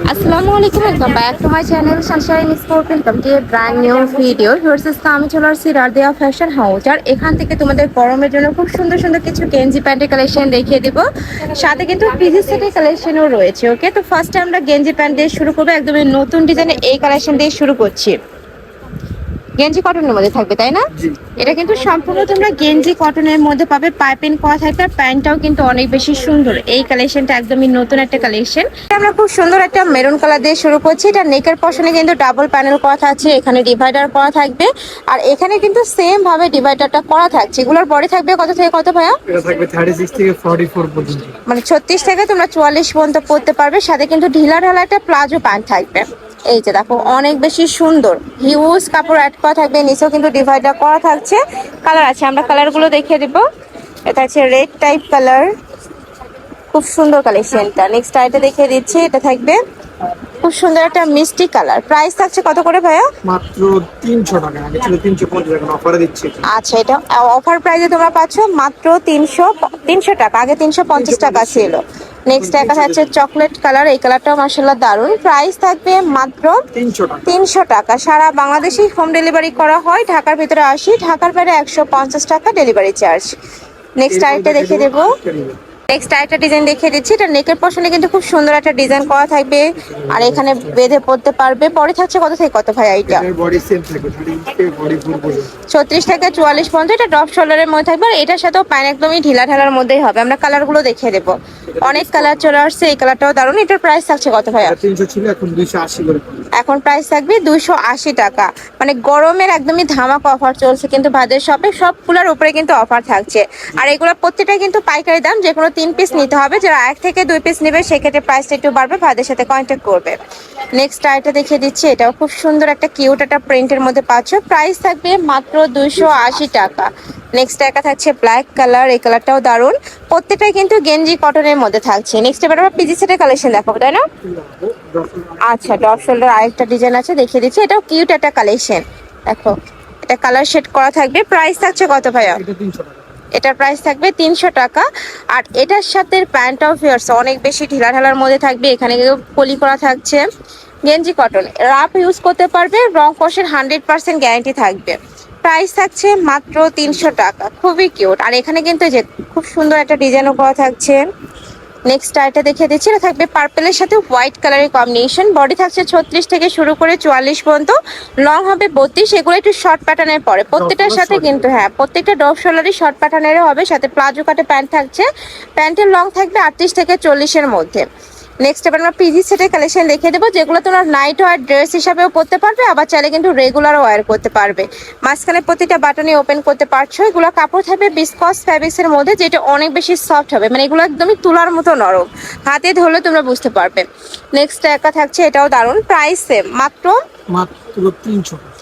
আসসালামু আলাইকুম, welcome back to my channel Sunshine sport. Welcome to A brand new video. Versus আমি চলে আসছি রাদিয়া ফ্যাশন হাউস, আর এখান থেকে তোমাদের গরমের জন্য খুব সুন্দর সুন্দর কিছু গেঞ্জি প্যান্টের কালেকশন দেখিয়ে দিব। সাথে কিন্তু পিজি সেটের কালেকশনও রয়েছে। ওকে, তো ফার্স্টে আমরা গেঞ্জি প্যান্ট দিয়ে শুরু করবো। একদমই নতুন ডিজাইনের এই কালেকশন দিয়ে শুরু করছি। গেঞ্জি কটনের মধ্যে থাকবে, তাই না? এটা কিন্তু সম্পূর্ণ তোমরা গেঞ্জি কটনের মধ্যে পাবে, পাইপিং করা থাকবে। প্যান্টটাও কিন্তু অনেক বেশি সুন্দর। এই কালেকশনটা একদমই নতুন একটা কালেকশন। আমরা খুব সুন্দর একটা মেরুন কালার দিয়ে শুরু করছি। এটা নেকের পশনে কিন্তু ডাবল প্যানেল করা থাকছে, এখানে ডিভাইডার করা থাকবে, আর এখানে কিন্তু সেম ভাবে ডিভাইডারটা করা থাকছে। এগুলোর বডি থাকবে কত থেকে কত ভাইয়া? এটা থাকবে 36 থেকে 44 পর্যন্ত, মানে 36 থেকে তোমরা 44 পর্যন্ত পড়তে পারবে। সাথে কিন্তু ঢিলা ঢালা একটা প্লাজো প্যান্ট থাকবে। এই যে দেখো, অনেক বেশি সুন্দর, হিউজ কাপড় অ্যাড করা থাকবে। নিচেও কিন্তু ডিভাইডার করা থাকছে। কালার আছে, আমরা কালারগুলো দেখিয়ে দিব। এটা হচ্ছে রেড টাইপ কালার, খুব সুন্দর কালেকশনটা। নেক্সট আইটা দেখিয়ে দিচ্ছি, এটা থাকবে খুব সুন্দর একটা মিষ্টি কালার। প্রাইস থাকছে কত করে ভাইয়া? মাত্র 300 টাকা। আগে ছিল 350 টাকা, অফারে দিচ্ছি। আচ্ছা, এটা অফার প্রাইসে তোমরা পাচ্ছ মাত্র 300 টাকা। আগে 350 টাকা ছিল। নেক্সট একটা থাকছে চকলেট কালার, এই কালারটাও মাশাআল্লাহ দারুন। প্রাইস থাকবে মাত্র 300 টাকা। সারা বাংলাদেশে হোম ডেলিভারি করা হয়। ঢাকার ভিতরে 80, ঢাকার বাইরে 150 টাকা ডেলিভারি চার্জ। নেক্সট আরেকটা দেখে দেবো। নেক্সট আরেকটা ডিজাইন দেখিয়ে দিচ্ছি। এটা নেকের পশনে কিন্তু খুব সুন্দর একটা ডিজাইন করা থাকবে, আর এখানে বেঁধে পড়তে পারবে। পরে থাকছে কত থেকে কত ভাই? এইটা বডি সেম থাকবে, 30 থেকে বডি ফুল পর্যন্ত, 36 থেকে 44 পর্যন্ত। এটা ড্রপ শোল্ডারের মধ্যে থাকবে, আর এটার সাথেও প্যান্ট একদমই ঢিলা ঢালার মধ্যেই হবে। আমরা কালারগুলো দেখিয়ে দেবো। অনেক কালার চলে আসছে, এই কালারটাও দারুণ। এটার প্রাইস থাকছে কত ভাইয়া? 300 ছিল, এখন 280 করে। এখন প্রাইস থাকবে 280 টাকা। মানে গরমের একদমই ধামাকা অফার চলছে কিন্তু ভাইদের শপে। সবগুলোর উপরে কিন্তু অফার থাকছে, আর এগুলো প্রত্যেকটা কিন্তু পাইকারি দাম। যে কোনো 3 পিস নিতে হবে। যারা 1 থেকে 2 পিস নেবে সেক্ষেত্রে প্রাইসটা একটু বাড়বে, ভাইদের সাথে কন্ট্যাক্ট করবে। নেক্সট আইটা দেখিয়ে দিচ্ছি। এটাও খুব সুন্দর একটা কিউট একটা প্রিন্টের মধ্যে পাচ্ছ। প্রাইস থাকবে মাত্র 280 টাকা। নেক্সট একটা থাকছে ব্ল্যাক কালার, এই কালারটাও দারুণ। প্রত্যেকটাই কিন্তু গেঞ্জি কটনের মধ্যে থাকছে। নেক্সট এবার আমরা পিজি সেটের কালেকশন দেখাবো, তাই না? আচ্ছা, ড্রপ শোল্ডার আরেকটা ডিজাইন আছে, দেখিয়ে দিচ্ছি। এটাও কিউট একটা কালেকশন। দেখো, এটা কালার শেড করা থাকবে। প্রাইস থাকছে কত ভাইয়া? এটা 300 টাকা। এটার প্রাইস থাকবে 300 টাকা। আর এটার সাথে প্যান্টটাও ফিয়ার্স অনেক বেশি ঢিলা ঢালার মধ্যে থাকবে। এখানে পলি করা থাকছে। গেঞ্জি কটন, রাফ ইউজ করতে পারবে, রং কষের 100% গ্যারান্টি থাকবে। প্রাইস থাকছে মাত্র 300 টাকা। খুবই কিউট। আর এখানে কিন্তু যে খুব সুন্দর একটা ডিজাইনও করা থাকছে। নেক্সট আইটা দেখিয়ে দিচ্ছি। এটা থাকবে পার্পেলের সাথে হোয়াইট কালারের কম্বিনেশন। বডি থাকছে 36 থেকে শুরু করে 44 পর্যন্ত, লং হবে 32। এগুলো একটু শর্ট প্যাটার্নের পরে প্রত্যেকটার সাথে কিন্তু, হ্যাঁ, প্রত্যেকটা ড্রপ শোল্ডারই শর্ট প্যাটার্নেরও হবে। সাথে প্লাজো কাটে প্যান্ট থাকছে। প্যান্টের লং থাকবে 38 থেকে 40-এর মধ্যে। নেক্সট এবার আমরা পিজি সেটের কালেকশন দেখিয়ে দেবো, যেগুলো তোমরা নাইট ওয়ার ড্রেস হিসাবেও পরতে পারবে, আবার চাইলে কিন্তু রেগুলারও ওয়্যার করতে পারবে। মাঝখানে প্রতিটা বাটনই ওপেন করতে পারছো। এগুলো কাপড় থাকবে বিসকস ফ্যাব্রিক্সের মধ্যে, যেটা অনেক বেশি সফট হবে। মানে এগুলো একদমই তুলার মতো নরম, হাতে ধরলে তোমরা বুঝতে পারবে। নেক্সট একটা থাকছে, এটাও দারুণ। প্রাইস সেম, মাত্র 300 টাকা।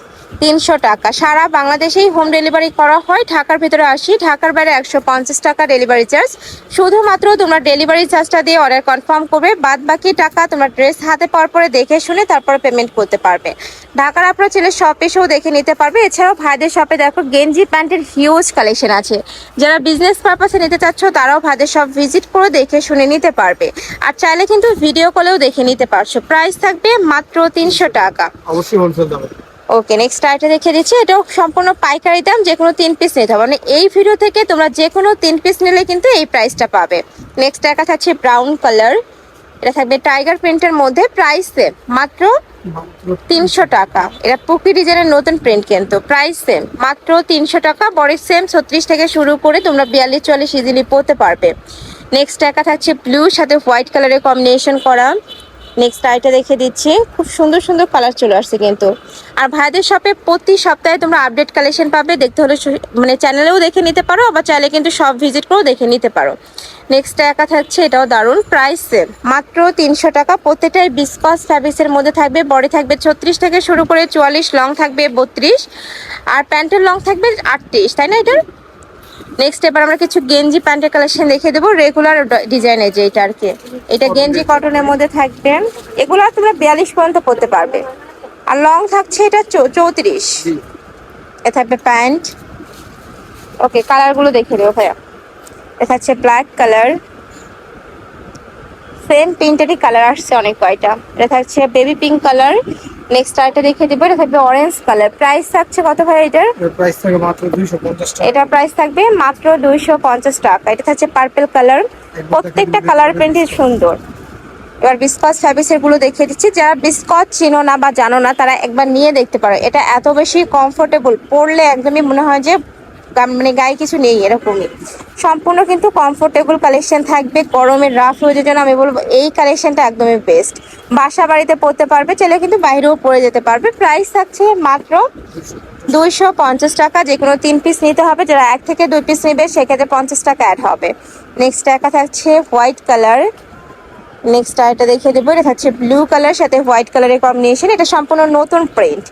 300 টাকা। সারা বাংলাদেশেই হোম ডেলিভারি করা হয়। ঢাকার ভিতরে 80, ঢাকার বাইরে 150 টাকা ডেলিভারি চার্জ। শুধুমাত্র তোমরা ডেলিভারি চার্জটা দিয়ে অর্ডার কনফার্ম করবে, বাদ বাকি টাকা তোমরা ড্রেস হাতে পাওয়ার পরে দেখে শুনে তারপরে পেমেন্ট করতে পারবে। ঢাকার আপনার ছেলে শপ এসেও দেখে নিতে পারবে। এছাড়াও ভাইদের শপে দেখো গেঞ্জি প্যান্টের হিউজ কালেকশন আছে। যারা বিজনেস পারপাসে নিতে চাচ্ছ তারাও ভাইদের শপ ভিজিট করে দেখে শুনে নিতে পারবে, আর চাইলে কিন্তু ভিডিও কলেও দেখে নিতে পারছো। প্রাইস থাকবে মাত্র 300 টাকা। অবশ্যই হোলসেল দাম। ওকে, নেক্সট আইটা দেখিয়ে দিচ্ছি। এটাও সম্পূর্ণ পাইকারি দাম। যে কোনো 3 পিস নিতে হবে। মানে এই ভিডিও থেকে তোমরা যে কোনো 3 পিস নিলে কিন্তু এই প্রাইসটা পাবে। নেক্সট একটা থাকছে ব্রাউন কালার, এটা থাকবে টাইগার প্রিন্টের মধ্যে। প্রাইস সেম, মাত্র 300 টাকা। এটা পুকি ডিজাইনের নতুন প্রিন্ট, কিন্তু প্রাইস সেম, মাত্র 300 টাকা। বডি সেম 36 থেকে শুরু করে তোমরা 42-44 ইজিলি পরতে পারবে। নেক্সট একটা থাকছে ব্লু সাথে হোয়াইট কালারের কম্বিনেশন করা। নেক্সট আইটা দেখে দিচ্ছি। খুব সুন্দর সুন্দর কালার চলে আসছে কিন্তু। আর ভাইদের শপে প্রতি সপ্তাহে তোমরা আপডেট কালেকশন পাবে। দেখতে হলে মানে চ্যানেলেও দেখে নিতে পারো, আবার চাইলে কিন্তু সব ভিজিট করেও দেখে নিতে পারো। নেক্সট একা থাকছে, এটাও দারুণ। প্রাইস সেম, মাত্র 300 টাকা। প্রত্যেকটাই বিসকস ফ্যাব্রিক্সের মধ্যে থাকবে। বডি থাকবে 36 থেকে শুরু করে 44, লং থাকবে 32, আর প্যান্টের লং থাকবে 38, তাই না এটার? নেক্সট এবার আমরা কিছু গেঞ্জি প্যান্টের কালেকশন দেখিয়ে দেবো, রেগুলার ডিজাইনের যেটা আর কি। এটা গেঞ্জি কটনের মধ্যে থাকবে। এগুলো তোমরা 42 পর্যন্ত পরতে পারবে, আর লং থাকছে এটা 34। এ থাকবে প্যান্ট। ওকে, কালারগুলো দেখিয়ে দেবো ভাইয়া। এটা হচ্ছে ব্ল্যাক কালার, সেম প্রিন্টেরই কালার আসছে অনেক কয়টা। এটা থাকছে বেবি পিঙ্ক কালার। নেক্সট আরেকটা দেখিয়ে দেবো, এটা থাকবে অরেঞ্জ কালার। প্রাইস থাকছে কত ভাই এটার? এর প্রাইস থাকে মাত্র 250 টাকা। এটা প্রাইস থাকবে মাত্র 250 টাকা। এটা থাকছে পার্পল কালার। প্রত্যেকটা কালার প্রিন্টই সুন্দর। এবার বিস্কচ ফ্যাব্রিক্সের গুলো দেখিয়ে দিচ্ছি। যারা বিস্কচ চিনো না বা জানো না তারা একবার নিয়ে দেখতে পারো। এটা এত বেশি কমফোর্টেবল, পরলে একদমই মনে হয় যে মানে গায়ে কিছু নেই এরকমই। সম্পূর্ণ কিন্তু কমফোর্টেবল কালেকশন থাকবে। গরমের রাফ ইউজের জন্য আমি বলবো এই কালেকশনটা একদমই বেস্ট। বাসা বাড়িতে পরতে পারবে, চাইলে কিন্তু বাইরেও পরে যেতে পারবে। প্রাইস থাকছে মাত্র 250 টাকা। যে কোনো 3 পিস নিতে হবে। যারা 1 থেকে 2 পিস নেবে সেক্ষেত্রে 50 টাকা অ্যাড হবে। নেক্সট একা থাকছে হোয়াইট কালার। নেক্সট আরেকটা দেখিয়ে দেবো, এটা থাকছে ব্লু কালার সাথে হোয়াইট কালারের কম্বিনেশন। এটা সম্পূর্ণ নতুন প্রিন্ট।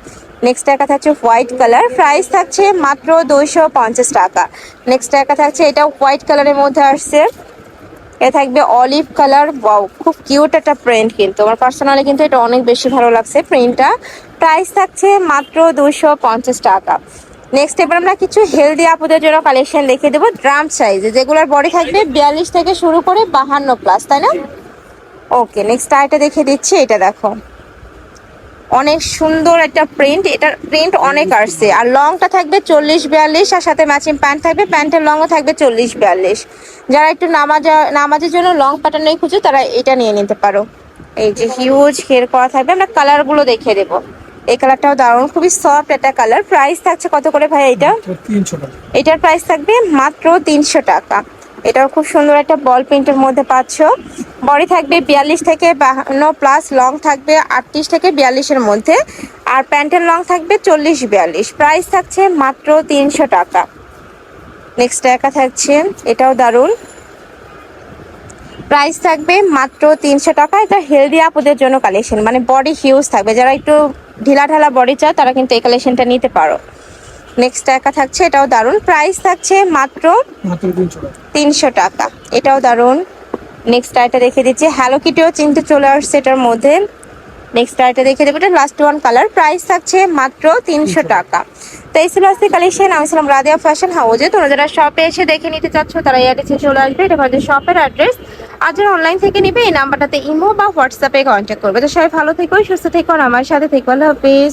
নেক্সট একা থাকছে হোয়াইট কালার। প্রাইস থাকছে মাত্র 250 টাকা। নেক্সট একা থাকছে এটা হোয়াইট কালারের মধ্যে আসছে। এটা থাকবে অলিভ কালার। ওয়াও, খুব কিউট একটা প্রিন্ট, কিন্তু আমার পার্সোনালি কিন্তু এটা অনেক বেশি ভালো লাগছে প্রিন্টটা। প্রাইস থাকছে মাত্র 250 টাকা। নেক্সট এবার আমরা কিছু হেলদি আপুদের জন্য কালেকশন দেখিয়ে দেবো ড্রাম সাইজে, যেগুলোর বডি থাকবে 42 থেকে শুরু করে 52 প্লাস, তাই না? ওকে, নেক্সট আরেকটা দেখিয়ে দিচ্ছি। এটা দেখো, অনেক সুন্দর একটা প্রিন্ট। এটার প্রিন্ট অনেক আসছে। আর লংটা থাকবে 40-42, আর সাথে ম্যাচিং প্যান্ট থাকবে। প্যান্টের লংও থাকবে 40-42। যারা একটু নামাজের জন্য লং প্যাটার্নই খুঁজো তারা এটা নিয়ে নিতে পারো। এই যে হিউজ ঘের করা থাকবে। আমরা কালারগুলো দেখিয়ে দেবো। এই কালারটাও দারুণ, খুবই সফট একটা কালার। প্রাইস থাকছে কত করে ভাই এটা? 300 টাকা। এটার প্রাইস থাকবে মাত্র 300 টাকা। এটাও খুব সুন্দর একটা বল প্রিন্টের মধ্যে পাচ্ছ। বডি থাকবে 42 থেকে 52 প্লাস, লং থাকবে 38 থেকে 42-এর মধ্যে, আর প্যান্টের লং থাকবে 40-42। প্রাইস থাকছে মাত্র 300 টাকা। নেক্সট একা থাকছে, এটাও দারুণ। প্রাইস থাকবে মাত্র 300 টাকা। এটা হেলদি আপুদের জন্য কালেকশন, মানে বডি হিউজ থাকবে। যারা একটু ঢিলা ঢালা বডি চায় তারা কিন্তু এই কালেকশনটা নিতে পারো। নেক্সট একা থাকছে, এটাও দারুণ। প্রাইস থাকছে মাত্র 300 টাকা। এটাও দারুণ। নেক্সট আইটা দেখে দিচ্ছি, হ্যালো কিটিও চিনতে চলে আসছে এটার মধ্যে। নেক্সট আইটা দেখে দেবো, এটা লাস্ট ওয়ান কালার। প্রাইস থাকছে মাত্র 300 টাকা। তো এই ছিল আজকে কালেকশন। আমি ছিলাম রাদিয়া ফ্যাশন হাউজে। তোমরা যারা শপে এসে দেখে নিতে চাচ্ছ তারা এই অ্যাড্রেসে চলে আসবে। এটা আমাদের শপের অ্যাড্রেস। আর যারা অনলাইন থেকে নিবে এই নাম্বারটাতে ইমো বা হোয়াটসঅ্যাপে কন্ট্যাক্ট করবে। তো সবাই ভালো থেকো, সুস্থ থেকো, আর আমার সাথে থেকো। আল্লাহ হাফিজ।